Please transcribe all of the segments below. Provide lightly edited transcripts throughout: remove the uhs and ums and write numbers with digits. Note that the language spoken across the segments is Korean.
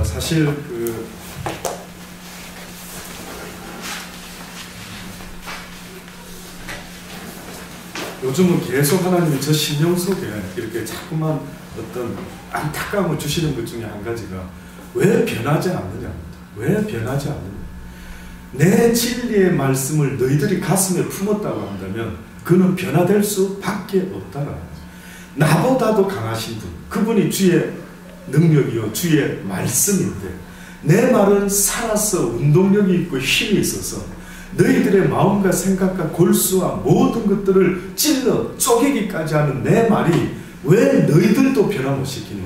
사실 요즘은 계속 하나님이 저 심령 속에 이렇게 자꾸만 어떤 안타까움을 주시는 것 중에 한 가지가 왜 변하지 않느냐. 왜 변하지 않느냐. 내 진리의 말씀을 너희들이 가슴에 품었다고 한다면 그는 변화될 수밖에 없다라. 나보다도 강하신 분, 그분이 주의 능력이요 주의 말씀인데 내 말은 살아서 운동력이 있고 힘이 있어서 너희들의 마음과 생각과 골수와 모든 것들을 찔러 쪼개기까지 하는 내 말이 왜 너희들도 변화 못 시키느냐.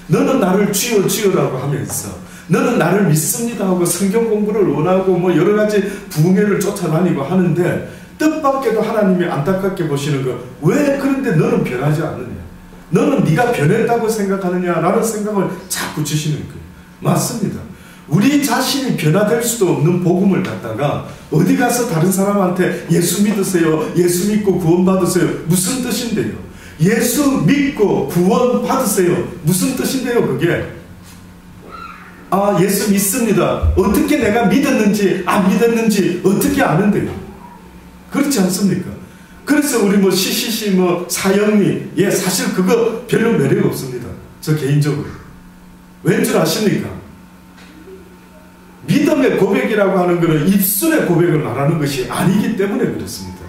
너는 나를 주여 주여라고 하면서 너는 나를 믿습니다 하고 성경 공부를 원하고 뭐 여러 가지 부흥회를 쫓아다니고 하는데 뜻밖에도 하나님이 안타깝게 보시는 거 왜 그런데 너는 변하지 않느냐. 너는 네가 변했다고 생각하느냐라는 생각을 자꾸 주시는 거예요. 맞습니다. 우리 자신이 변화될 수도 없는 복음을 갖다가 어디 가서 다른 사람한테 예수 믿으세요, 예수 믿고 구원 받으세요, 무슨 뜻인데요? 예수 믿고 구원 받으세요, 무슨 뜻인데요? 그게 아 예수 믿습니다. 어떻게 내가 믿었는지 안 믿었는지 어떻게 아는데요? 그렇지 않습니까? 그래서 우리 뭐 CCC 뭐 사형리 사실 그거 별로 매력 없습니다. 저 개인적으로. 왠 줄 아십니까? 믿음의 고백이라고 하는 것은 입술의 고백을 말하는 것이 아니기 때문에 그렇습니다.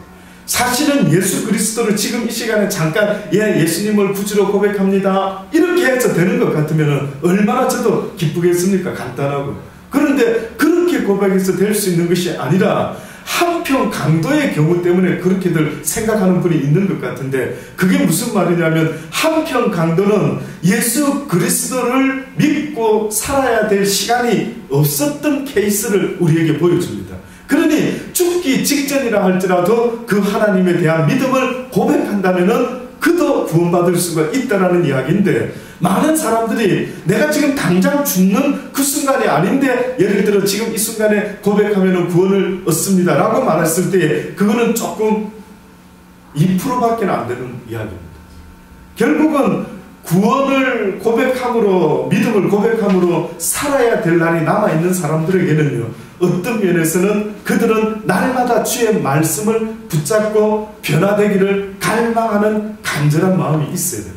사실은 예수 그리스도를 지금 이 시간에 잠깐 예수님을 구주로 고백합니다 이렇게 해서 되는 것 같으면 얼마나 저도 기쁘겠습니까? 간단하고. 그런데 그렇게 고백해서 될 수 있는 것이 아니라 한편 강도의 경우 때문에 그렇게들 생각하는 분이 있는 것 같은데 그게 무슨 말이냐면 한편 강도는 예수 그리스도를 믿고 살아야 될 시간이 없었던 케이스를 우리에게 보여줍니다. 그러니 죽기 직전이라 할지라도 그 하나님에 대한 믿음을 고백한다면은 그도 구원받을 수가 있다는 이야기인데 많은 사람들이 내가 지금 당장 죽는 그 순간이 아닌데 예를 들어 지금 이 순간에 고백하면 구원을 얻습니다 라고 말했을 때 그거는 조금 2%밖에 안 되는 이야기입니다. 결국은 구원을 고백함으로 믿음을 고백함으로 살아야 될 날이 남아있는 사람들에게는요 어떤 면에서는 그들은 날마다 주의 말씀을 붙잡고 변화되기를 갈망하는 간절한 마음이 있어야 됩니다.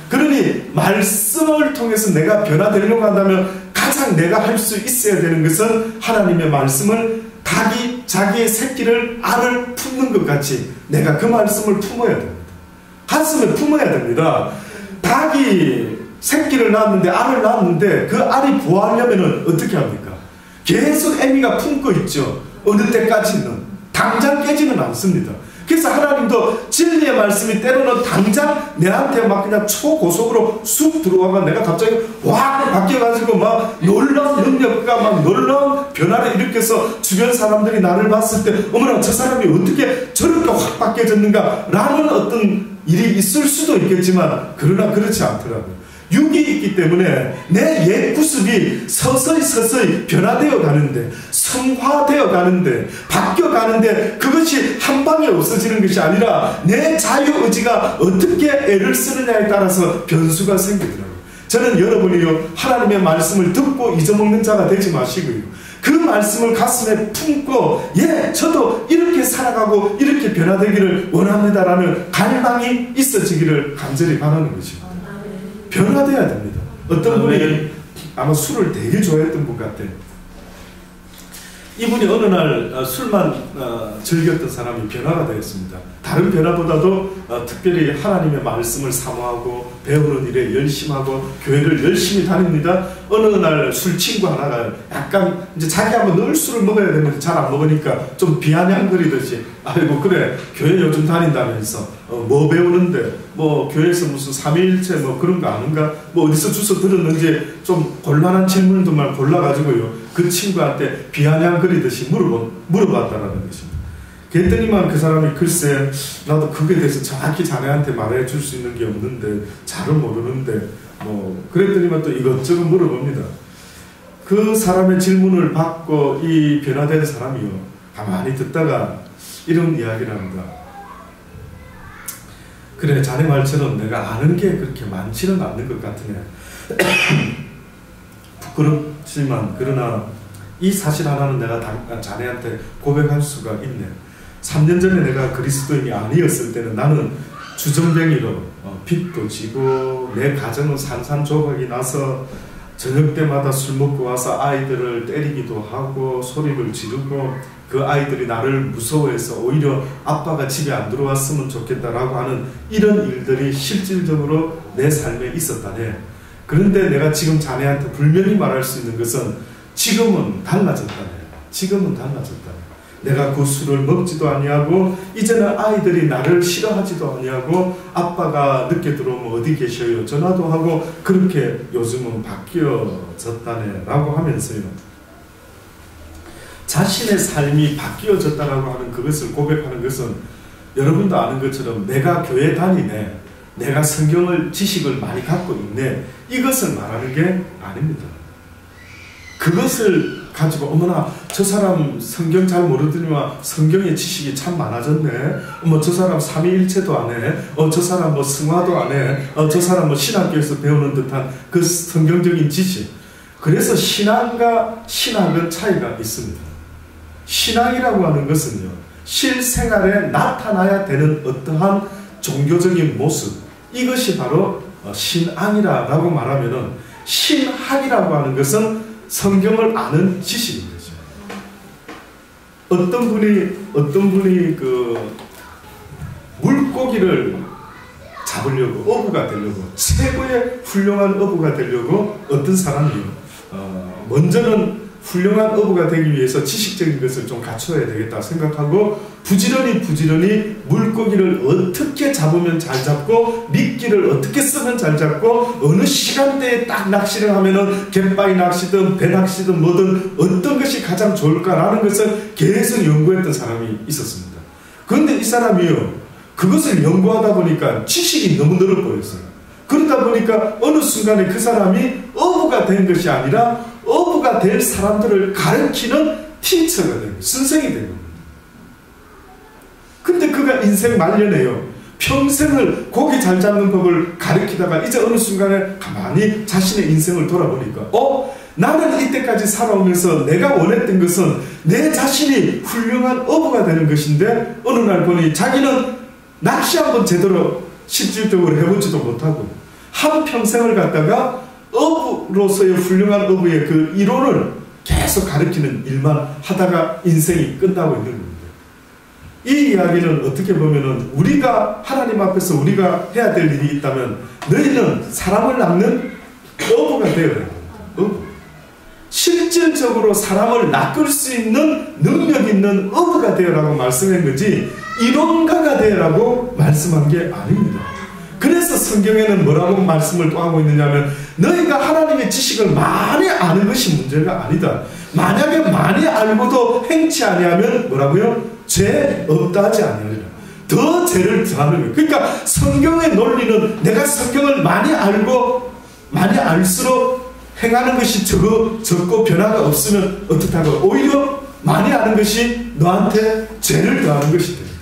그러니 말씀을 통해서 내가 변화되려고 한다면 가장 내가 할 수 있어야 되는 것은 하나님의 말씀을 닭이 자기의 새끼를 알을 품는 것 같이 내가 그 말씀을 품어야 됩니다. 가슴에 품어야 됩니다. 닭이 새끼를 낳았는데 알을 낳았는데 그 알이 부화하려면 어떻게 합니까? 계속 애미가 품고 있죠. 어느 때까지는 당장 깨지는 않습니다. 그래서 하나님도 진리의 말씀이 때로는 당장 내한테 막 그냥 초고속으로 쑥 들어와가 내가 갑자기 확 바뀌어가지고 막 놀라운 능력과 막 놀라운 변화를 일으켜서 주변 사람들이 나를 봤을 때 어머나 저 사람이 어떻게 저렇게 확 바뀌어졌는가 라는 어떤 일이 있을 수도 있겠지만 그러나 그렇지 않더라고요. 육이 있기 때문에 내 옛 구습이 서서히 변화되어 가는데 성화되어 가는데 바뀌어 가는데 그것이 한 방에 없어지는 것이 아니라 내 자유의지가 어떻게 애를 쓰느냐에 따라서 변수가 생기더라고요. 저는 여러분이요 하나님의 말씀을 듣고 잊어먹는 자가 되지 마시고요 그 말씀을 가슴에 품고 저도 이렇게 살아가고 이렇게 변화되기를 원합니다라는 갈망이 있어지기를 간절히 바라는 것입니다. 변화돼야 됩니다. 어떤 분이 아마 술을 되게 좋아했던 분 같아요. 이분이 어느 날 술만 즐겼던 사람이 변화가 되었습니다. 다른 변화보다도 특별히 하나님의 말씀을 사모하고 배우는 일에 열심하고 교회를 열심히 다닙니다. 어느 날 술 친구 하나가 약간 이제 자기하고 늘 술을 먹어야 되는데 잘 안 먹으니까 좀 비아냥거리듯이 아이고 그래 교회 요즘 다닌다면서 뭐 배우는데 뭐 교회에서 무슨 삼위일체 뭐 그런 거 아는가 뭐 어디서 주워 들었는지 좀 곤란한 질문들만 골라가지고요 그 친구한테 비아냥거리듯이 물어봤다라는 것입니다. 그랬더니만 그 사람이 글쎄 나도 그거에 대해서 정확히 자네한테 말해 줄 수 있는 게 없는데 잘은 모르는데 뭐 그랬더니만 또 이것저것 물어봅니다. 그 사람의 질문을 받고 이 변화된 사람이요 가만히 듣다가 이런 이야기를 합니다. 그래 자네 말처럼 내가 아는 게 그렇게 많지는 않는 것 같으네. 부끄럽지만 그러나 이 사실 하나는 내가 자네한테 고백할 수가 있네. 3년 전에 내가 그리스도인이 아니었을 때는 나는 주정뱅이로 빚도 지고 내 가정은 산산조각이 나서 저녁 때마다 술 먹고 와서 아이들을 때리기도 하고 소리를 지르고 그 아이들이 나를 무서워해서 오히려 아빠가 집에 안 들어왔으면 좋겠다라고 하는 이런 일들이 실질적으로 내 삶에 있었다네. 그런데 내가 지금 자네한테 분명히 말할 수 있는 것은 지금은 달라졌다네. 지금은 달라졌다네. 내가 그 술을 먹지도 아니하고 이제는 아이들이 나를 싫어하지도 아니하고 아빠가 늦게 들어오면 어디 계셔요 전화도 하고 그렇게 요즘은 바뀌어졌다네 라고 하면서요, 자신의 삶이 바뀌어졌다라고 하는 그것을 고백하는 것은 여러분도 아는 것처럼 내가 교회 다니네, 내가 성경을 지식을 많이 갖고 있네, 이것을 말하는 게 아닙니다. 그것을 가지고 어머나 저 사람 성경 잘 모르더니만 성경의 지식이 참 많아졌네, 어머 저 사람 삼위일체도 안 해, 저 사람 뭐 승화도 안 해, 저 사람 뭐 신학교에서 배우는 듯한 그 성경적인 지식. 그래서 신앙과 신학은 차이가 있습니다. 신앙이라고 하는 것은요, 실생활에 나타나야 되는 어떠한 종교적인 모습, 이것이 바로 신앙이라고 말하면은, 신학이라고 하는 것은 성경을 아는 지식인 거죠. 어떤 분이 그 물고기를 잡으려고, 어부가 되려고, 최고의 훌륭한 어부가 되려고 어떤 사람이 먼저는 훌륭한 어부가 되기 위해서 지식적인 것을 좀 갖춰야 되겠다 생각하고 부지런히 물고기를 어떻게 잡으면 잘 잡고 미끼를 어떻게 쓰면 잘 잡고 어느 시간대에 딱 낚시를 하면은 갯바위 낚시든 배 낚시든 뭐든 어떤 것이 가장 좋을까라는 것을 계속 연구했던 사람이 있었습니다. 그런데 이 사람이요, 그것을 연구하다 보니까 지식이 너무 늘어 보였어요. 그러다 보니까 어느 순간에 그 사람이 어부가 된 것이 아니라 어부가 될 사람들을 가르치는 티처가 된 거예요. 선생이 된 겁니다. 근데 그가 인생 말년에요, 평생을 고기 잘 잡는 법을 가르치다가 이제 어느 순간에 가만히 자신의 인생을 돌아보니까 나는 이때까지 살아오면서 내가 원했던 것은 내 자신이 훌륭한 어부가 되는 것인데 어느 날 보니 자기는 낚시 한번 제대로 실질적으로 해보지도 못하고 한평생을 갖다가 어부로서의 훌륭한 어부의 그 이론을 계속 가르치는 일만 하다가 인생이 끝나고 있는 겁니다. 이 이야기는 어떻게 보면은 우리가 하나님 앞에서 우리가 해야 될 일이 있다면 너희는 사람을 낚는 어부가 되어야 합니다. 실질적으로 사람을 낚을 수 있는 능력 있는 어부가 되어라고 말씀한 거지 이론가가 되어라고 말씀한 게 아닙니다. 그래서 성경에는 뭐라고 말씀을 또 하고 있느냐면 너희가 하나님의 지식을 많이 아는 것이 문제가 아니다. 만약에 많이 알고도 행치 아니하면 뭐라고요? 죄 없다 하지 아니하리라. 더 죄를 더하는 거예요. 그러니까 성경의 논리는 내가 성경을 많이 알고 많이 알수록 행하는 것이 적고 변화가 없으면 어떻다고? 오히려 많이 아는 것이 너한테 죄를 더하는 것이 됩니다.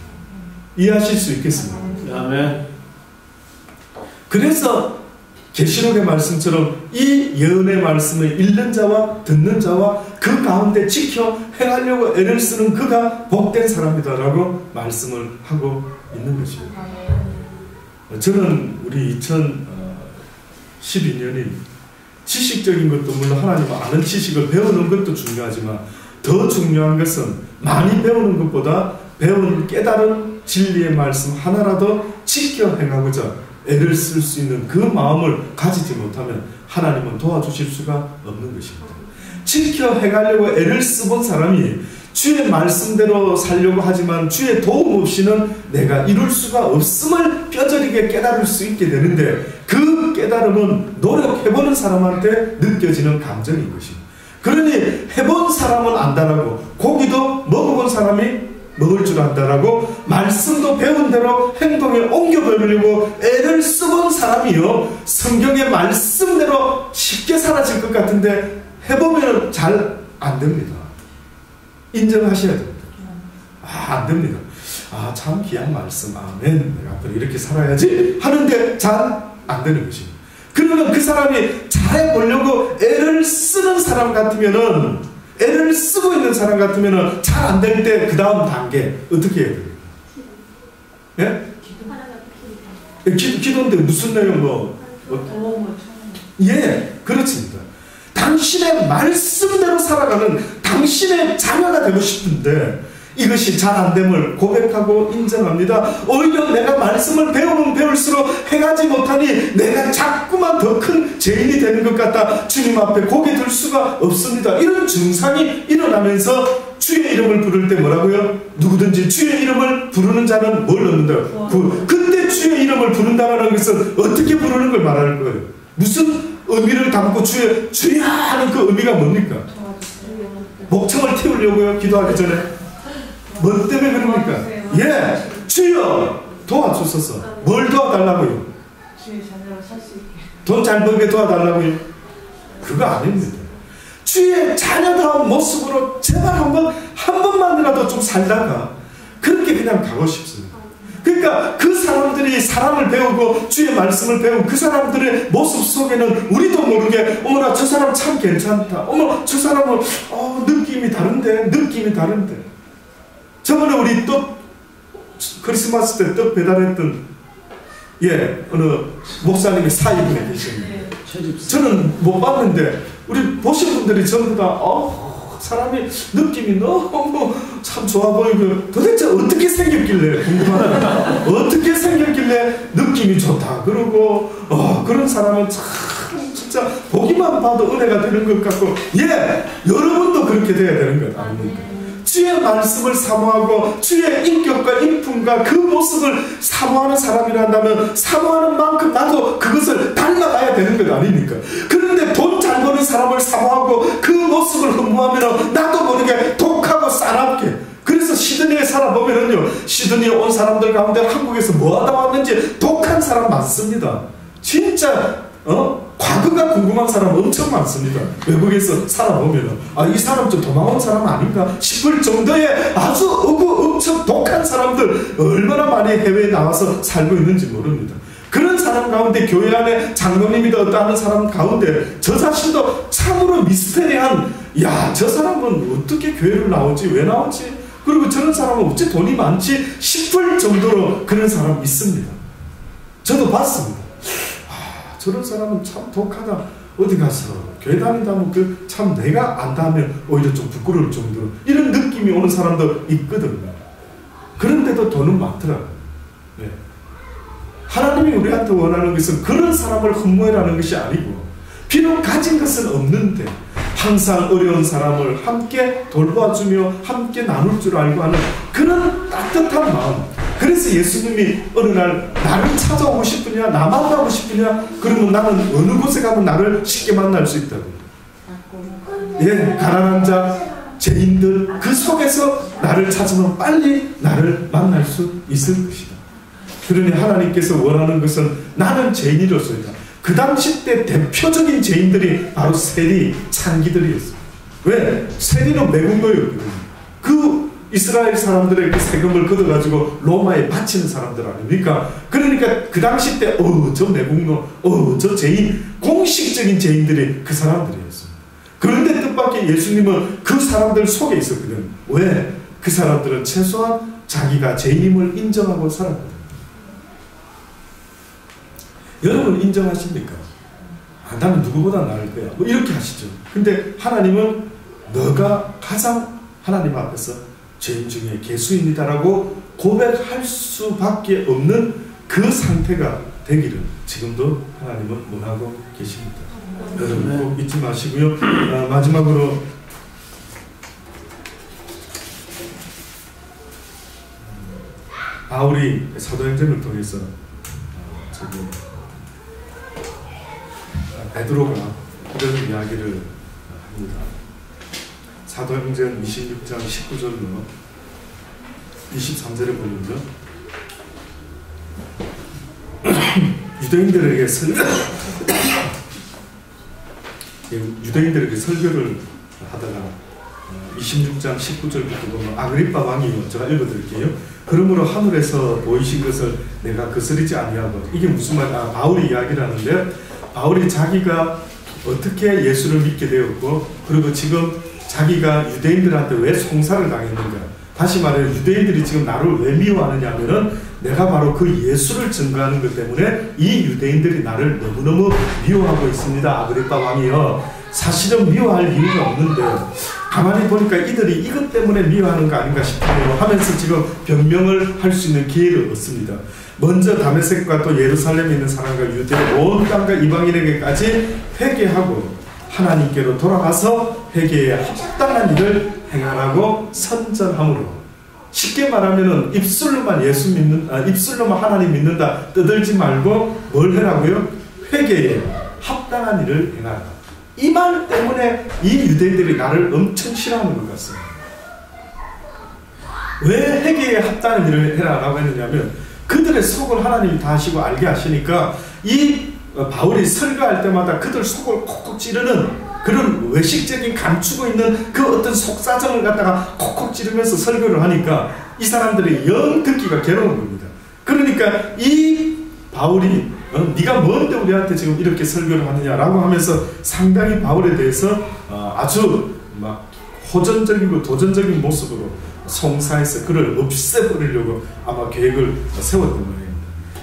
이해하실 수 있겠습니까? 아멘. 그래서 계시록의 말씀처럼 이 예언의 말씀을 읽는 자와 듣는 자와 그 가운데 지켜 행하려고 애를 쓰는 그가 복된 사람이다라고 말씀을 하고 있는 것입니다. 저는 우리 2012년이 지식적인 것도 물론 하나님을 아는 지식을 배우는 것도 중요하지만 더 중요한 것은 많이 배우는 것보다 배운 깨달은 진리의 말씀 하나라도 지켜 행하고자 애를 쓸 수 있는 그 마음을 가지지 못하면 하나님은 도와주실 수가 없는 것입니다. 지켜 행하려고 애를 써본 사람이 주의 말씀대로 살려고 하지만 주의 도움 없이는 내가 이룰 수가 없음을 뼈저리게 깨달을 수 있게 되는데 그 깨달음은 노력해보는 사람한테 느껴지는 감정인 것입니다. 그러니 해본 사람은 안다라고 고기도 먹어본 사람이 먹을 줄 안다라고 말씀도 배운 대로 행동에 옮겨버리려고 애를 써본 사람이요 성경의 말씀대로 쉽게 사라질 것 같은데 해보면 잘 안 됩니다. 인정하셔야 됩니다. 안 됩니다. 참 귀한 말씀 아멘 내가 앞으로 이렇게 살아야지 하는데 잘 안 되는 것입니다. 그러면 그 사람이 잘해보려고 애를 쓰는 사람 같으면은, 애를 쓰고 있는 사람 같으면은 잘 안 될 때 그 다음 단계 어떻게 해야 돼요? 예? 기도인데 무슨 내용 예, 그렇습니다. 당신의 말씀대로 살아가는 당신의 자녀가 되고 싶은데 이것이 잘 안됨을 고백하고 인정합니다. 오히려 내가 말씀을 배우면 배울수록 행하지 못하니 내가 자꾸만 더 큰 죄인이 되는 것 같다. 주님 앞에 고개 들 수가 없습니다. 이런 증상이 일어나면서 주의 이름을 부를 때 뭐라고요? 누구든지 주의 이름을 부르는 자는 뭘 얻는다? 근데 주의 이름을 부른다는 것은 어떻게 부르는 걸 말하는 거예요? 무슨 의미를 담고 주여 하는 그 의미가 뭡니까? 목청을 틔우려고요? 기도하기 전에? 뭐 때문에 그럽니까? 예, 주여 도와주소서. 뭘 도와달라고요? 돈 잘 벌게 도와달라고요? 그거 아닙니다. 주의 자녀다운 모습으로 제발 한 번만이라도 좀 살다가 그렇게 그냥 가고 싶습니다. 그러니까 그 사람들이 사람을 배우고 주의 말씀을 배우고 그 사람들의 모습 속에는 우리도 모르게 어머나 저 사람 참 괜찮다. 어머 저 사람은 느낌이 다른데 저번에 우리 떡 크리스마스 때 떡 배달했던 어느 목사님이 사이분에 계십니다. 저는 못 봤는데 우리 보신 분들이 전부 다 사람이 느낌이 너무 참 좋아 보이고 도대체 어떻게 생겼길래 궁금하다. 어떻게 생겼길래 느낌이 좋다 그러고 그런 사람은 참 진짜 보기만 봐도 은혜가 되는 것 같고 여러분도 그렇게 돼야 되는 것 아닙니까? 주의 말씀을 사모하고 주의 인격과 인품과 그 모습을 사모하는 사람이란다면 사모하는 만큼 나도 그것을 닮아가야 되는 것 아닙니까? 그런데 돈 잘 버는 사람을 사모하고 그 모습을 흠모하면 나도 모르게 독하고 싸납게. 그래서 시드니에 살아보면은요, 시드니에 온 사람들 가운데 한국에서 뭐 하다 왔는지 독한 사람 많습니다. 진짜 과거가 궁금한 사람 엄청 많습니다. 외국에서 살아보면 이 사람 좀 도망온 사람 아닌가 싶을 정도의 아주 엄청 독한 사람들 얼마나 많이 해외에 나와서 살고 있는지 모릅니다. 그런 사람 가운데 교회 안에 장로님이다 어떠한 사람 가운데 저 자신도 참으로 미스테리한 저 사람은 어떻게 교회를 나오지? 왜 나오지? 그리고 저런 사람은 어째 돈이 많지? 싶을 정도로 그런 사람 있습니다. 저도 봤습니다. 저런 사람은 참 독하다. 어디 가서 교회 다닌다면 참 내가 안다 하면 오히려 좀 부끄러울 정도로 이런 느낌이 오는 사람도 있거든요. 그런데도 돈은 많더라고요. 하나님이 우리한테 원하는 것은 그런 사람을 흠모해라는 것이 아니고 비록 가진 것은 없는데 항상 어려운 사람을 함께 돌봐주며 함께 나눌 줄 알고 하는 그런 따뜻한 마음. 그래서 예수님이 어느 날 나를 찾아오고 싶으냐 나 만나고 싶으냐 그러면 나는 어느 곳에 가면 나를 쉽게 만날 수 있다고. 가난한 자 죄인들 그 속에서 나를 찾으면 빨리 나를 만날 수 있을 것이다. 그러니 하나님께서 원하는 것은 나는 죄인이로서이다. 그 당시 때 대표적인 죄인들이 바로 세리 창기들이었어요. 왜? 세리는 매국노였거든요. 그 이스라엘 사람들의 그 세금을 걷어가지고 로마에 바치는 사람들 아닙니까? 그러니까 그 당시 때 저 매국노, 저 죄인, 공식적인 죄인들이 그 사람들이었어요. 그런데 뜻밖의 예수님은 그 사람들 속에 있었거든요. 왜? 그 사람들은 최소한 자기가 죄인임을 인정하고 살았거든요. 여러분 인정하십니까? 나는 누구보다 나을 거야. 뭐 이렇게 하시죠. 근데 하나님은 너가 가장 하나님 앞에서 죄인 중에 개수입니다라고 고백할 수밖에 없는 그 상태가 되기를 지금도 하나님은 원하고 계십니다. 여러분 꼭 잊지 마시고요. 마지막으로 바울이 사도행전을 통해서 지금 베드로가 이런 이야기를 합니다. 사도행전 26장 19절로 23절에 보면요. 유대인들에게 설교를 하다가 26장 19절부터 보면 아그리빠 왕이요. 제가 읽어드릴게요. 그러므로 하늘에서 보이신 것을 내가 거스르지 아니하고 이게 무슨 말이야? 바울이 이야기를 하는데 바울이 자기가 어떻게 예수를 믿게 되었고, 그리고 지금 자기가 유대인들한테 왜 송사를 당했는가. 다시 말해 유대인들이 지금 나를 왜 미워하느냐 하면은 내가 바로 그 예수를 증거하는 것 때문에 이 유대인들이 나를 너무너무 미워하고 있습니다. 아그리빠 왕이요. 사실은 미워할 이유가 없는데 가만히 보니까 이들이 이것 때문에 미워하는 거 아닌가 싶어요 하면서 지금 변명을 할 수 있는 기회를 얻습니다. 먼저 다메섹과 또 예루살렘에 있는 사람과 유대 온 땅과 이방인에게까지 회개하고 하나님께로 돌아가서 회개에 합당한 일을 행하라고 선전함으로, 쉽게 말하면은 입술로만 입술로만 하나님 믿는다 떠들지 말고 뭘 해라고요? 회개에 합당한 일을 행하라. 이 말 때문에 이 유대인들이 나를 엄청 싫어하는 것 같습니다. 왜 회개에 합당한 일을 해라라고 했느냐면 그들의 속을 하나님이 다 아시고 알게 하시니까 이 바울이 설교할 때마다 그들 속을 콕콕 찌르는 그런 외식적인 감추고 있는 그 어떤 속사정을 갖다가 콕콕 찌르면서 설교를 하니까 이 사람들이 영 듣기가 괴로운 겁니다. 그러니까 이 바울이 네가 뭔데 우리한테 지금 이렇게 설교를 하느냐라고 하면서 상당히 바울에 대해서 아주 막 호전적이고 도전적인 모습으로 송사해서 그를 없애버리려고 아마 계획을 세웠던 거예요.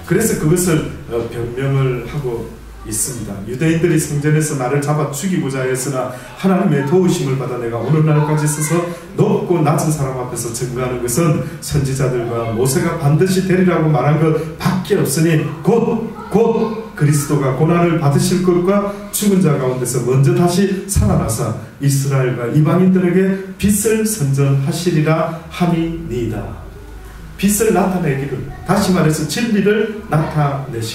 그래서 그것을 변명을 하고 있습니다. 유대인들이 성전에서 나를 잡아 죽이고자 했으나 하나님의 도우심을 받아 내가 오늘날까지 서서 높고 낮은 사람 앞에서 증거하는 것은 선지자들과 모세가 반드시 되리라고 말한 것 밖에 없으니 곧 그리스도가 고난을 받으실 것과 죽은 자 가운데서 먼저 다시 살아나사 이스라엘과 이방인들에게 빛을 선전하시리라 함이니이다. 빛을 나타내기를, 다시 말해서 진리를 나타내시려고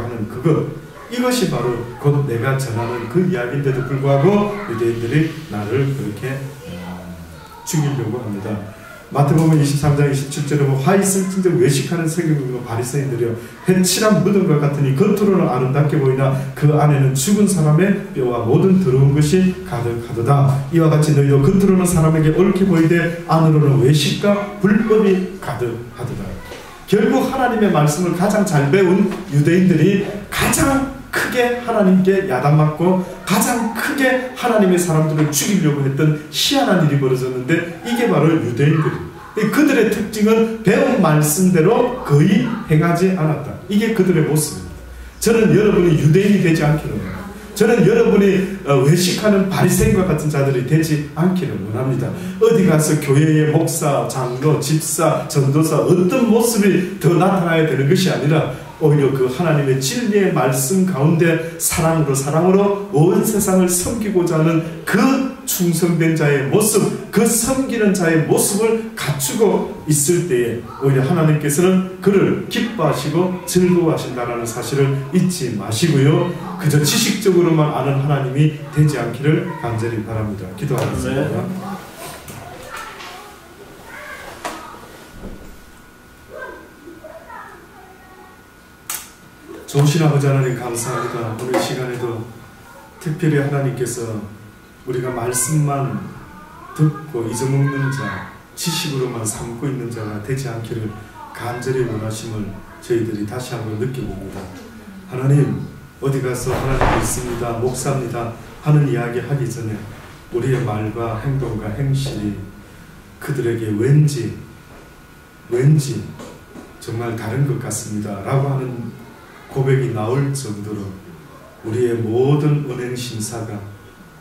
하는 그것, 이것이 바로 곧 내가 전하는 그 이야기인데도 불구하고 유대인들이 나를 그렇게 죽이려고 합니다. 마태복음 23장 27절에 보면 화 있을진저 외식하는 세계국으로 바리새인들이여 해칠한 묻은 것 같으니 겉으로는 아름답게 보이나 그 안에는 죽은 사람의 뼈와 모든 더러운 것이 가득하도다. 이와 같이 너희도 겉으로는 사람에게 옳게 보이되 안으로는 외식과 불법이 가득하도다. 결국 하나님의 말씀을 가장 잘 배운 유대인들이 가장 크게 하나님께 야단맞고 가장 크게 하나님의 사람들을 죽이려고 했던 희한한 일이 벌어졌는데, 이게 바로 유대인들입니다. 그들의 특징은 배운 말씀대로 거의 행하지 않았다. 이게 그들의 모습입니다. 저는 여러분이 유대인이 되지 않기를 원합니다. 저는 여러분이 외식하는 바리새인과 같은 자들이 되지 않기를 원합니다. 어디 가서 교회의 목사, 장로, 집사, 전도사 어떤 모습이 더 나타나야 되는 것이 아니라 오히려 그 하나님의 진리의 말씀 가운데 사랑으로 온 세상을 섬기고자 하는 그 충성된 자의 모습, 그 섬기는 자의 모습을 갖추고 있을 때에 오히려 하나님께서는 그를 기뻐하시고 즐거워하신다는 사실을 잊지 마시고요. 그저 지식적으로만 아는 하나님이 되지 않기를 간절히 바랍니다. 기도하겠습니다. 네. 좋으신 아버지 하나님 감사합니다. 오늘 시간에도 특별히 하나님께서 우리가 말씀만 듣고 잊어먹는 자, 지식으로만 삼고 있는 자가 되지 않기를 간절히 원하심을 저희들이 다시 한번 느껴봅니다. 하나님, 어디 가서 하나님 믿습니다, 목사입니다 하는 이야기 하기 전에 우리의 말과 행동과 행실이 그들에게 왠지 정말 다른 것 같습니다 라고 하는 고백이 나올 정도로 우리의 모든 은행 심사가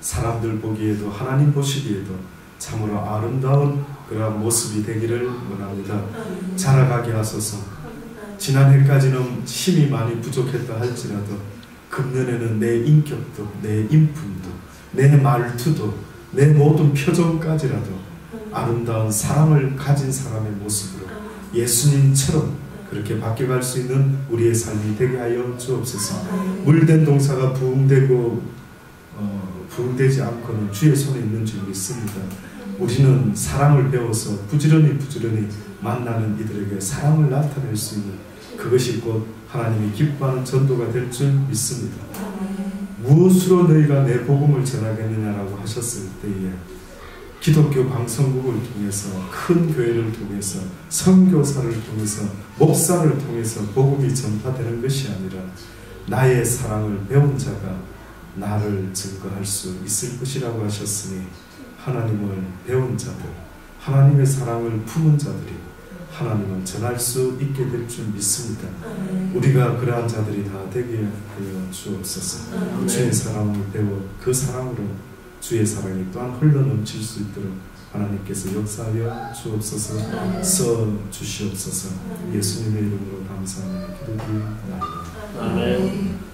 사람들 보기에도 하나님 보시기에도 참으로 아름다운 그러한 모습이 되기를 원합니다. 자라가게 하소서. 지난해까지는 힘이 많이 부족했다 할지라도 금년에는 내 인격도, 내 인품도, 내 말투도, 내 모든 표정까지라도 아름다운 사랑을 가진 사람의 모습으로 예수님처럼 그렇게 바뀌어갈 수 있는 우리의 삶이 되게 하여 주옵소서. 물된 동사가 부흥되지 않고는 주의 손에 있는 줄 믿습니다. 우리는 사랑을 배워서 부지런히 만나는 이들에게 사랑을 나타낼 수 있는 그것이 곧 하나님이 기뻐하는 전도가 될 줄 믿습니다. 무엇으로 너희가 내 복음을 전하겠느냐라고 하셨을 때에 기독교 방송국을 통해서, 큰 교회를 통해서, 선교사를 통해서, 목사를 통해서 복음이 전파되는 것이 아니라 나의 사랑을 배운 자가 나를 증거할 수 있을 것이라고 하셨으니 하나님을 배운 자들, 하나님의 사랑을 품은 자들이 하나님을 전할 수 있게 될 줄 믿습니다. 우리가 그러한 자들이 다 되게 하여 주옵소서. 주의 사랑을 배워 그 사랑으로 주의 사랑이 또한 흘러넘칠 수 있도록 하나님께서 역사하여 주옵소서. 써 주시옵소서. 예수님의 이름으로 감사하며 기도드립니다. 아멘.